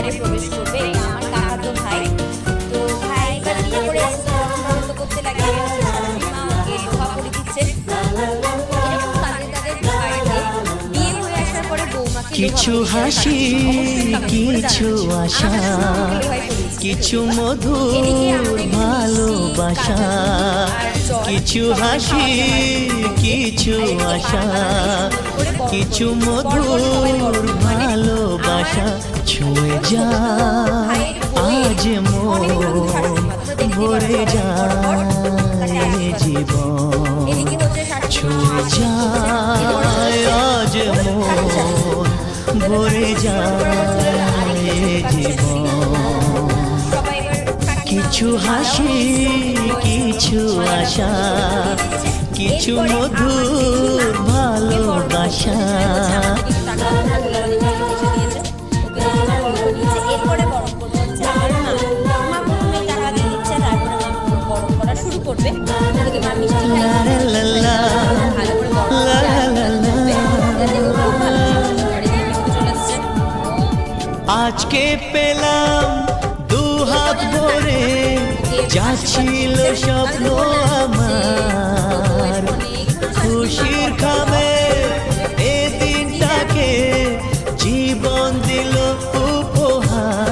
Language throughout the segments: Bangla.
ঘরে প্রবেশ করবে। এটা আমার কাকাতো ভাই। তো ভাই এবার বিয়ে করে এসে আনন্দ করতে লাগে, শাশুড়ি মা ওকে দোয়া করে দিচ্ছে। এরকম তাদের তাদের বাড়িতে বিয়ে হয়ে আসার পরে বৌমাকে কিছু হাসি, কিছু আশা, কিছু মধুর ভালোবাসা, কিছু হাসি, কিছু আশা, কিছু মধুর ভালোবাসা ছুঁয়ে যায় আজ মন, ভরে যায় জীবন, ছুঁয়ে যায় আজ মন, ভরে যায় জীবন। কিছু হাসি, কিছু আশা, কিছু মধুর ভালোবাসা। এরপরে বরণ করবে হচ্ছে আমার মা। মা প্রথমে টাকা দিয়ে দিচ্ছে, তারপরে মা বরণ করা শুরু করবে। ওদিকে মা মিষ্টি খাইয়ে ভালো করে বরণ করবে, যাতে ও খুব ভালো ঘরে চলে আসছে। আজকে পেলাম দু হাত ভরে, যা ছিল স্বপ্ন আমার, খুশির খাবে এ দিনটাকে জীবন দিল উপহার।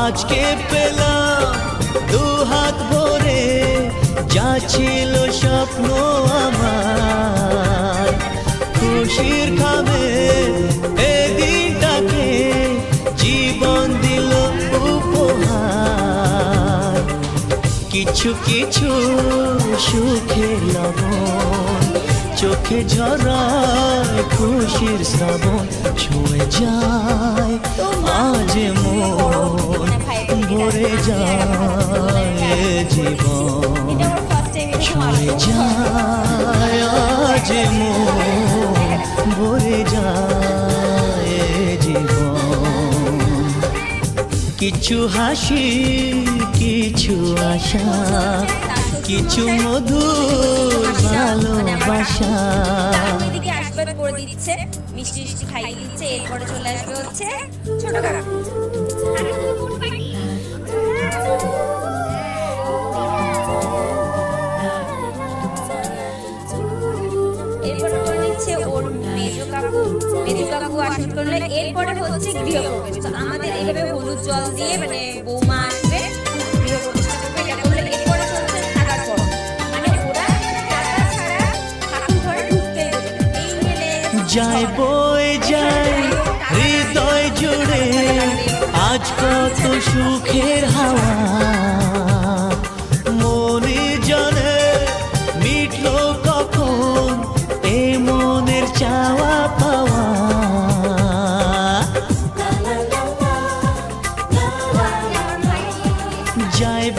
আজকে পেলাম দু হাত ভরে, যা ছিল স্বপ্ন আমার, খুশির খাবে এ দিনটাকে জীবন দিল উপহার। কিছু কিছু সুখের লবণ, চোখে ঝরায় খুশির শ্রাবণ, ছুঁয়ে যায় আজ মন, ভরে যায় জীবন, ছুঁয়ে যায় আজ মন, ভরে যায় জীবন। কিছু হাসি, কিছু আশা, কিছু মধুর ভালোবাসা। এদিকে আশীর্বাদ করে দিচ্ছে, মিষ্টি মিষ্টি খাইয়ে দিচ্ছে। এরপরে চলে আসবে হচ্ছে ছোট কাকা। এরপরে করে নিচ্ছে ওর মেজো কাকু। মেজো কাকু আসন করলে এরপরে হচ্ছে গৃহপ্রবেশ। তো আমাদের এইভাবে হলুদ জল দিয়ে মানে বৌমা আসবে, গৃহপ্রবেশটা করবে। এটা করলে এরপরে চলছে থাকার পর, মানে ওরা টাকা ছাড়া ঠাকুর ঘরে ঢুকতে দেবে না। এই মেলে যায় বয়ে যায় হৃদয় জুড়ে আজ কত সুখের হাওয়া, মনে জানে মিটলো কখন এ মনের চাওয়া পাওয়া। যায়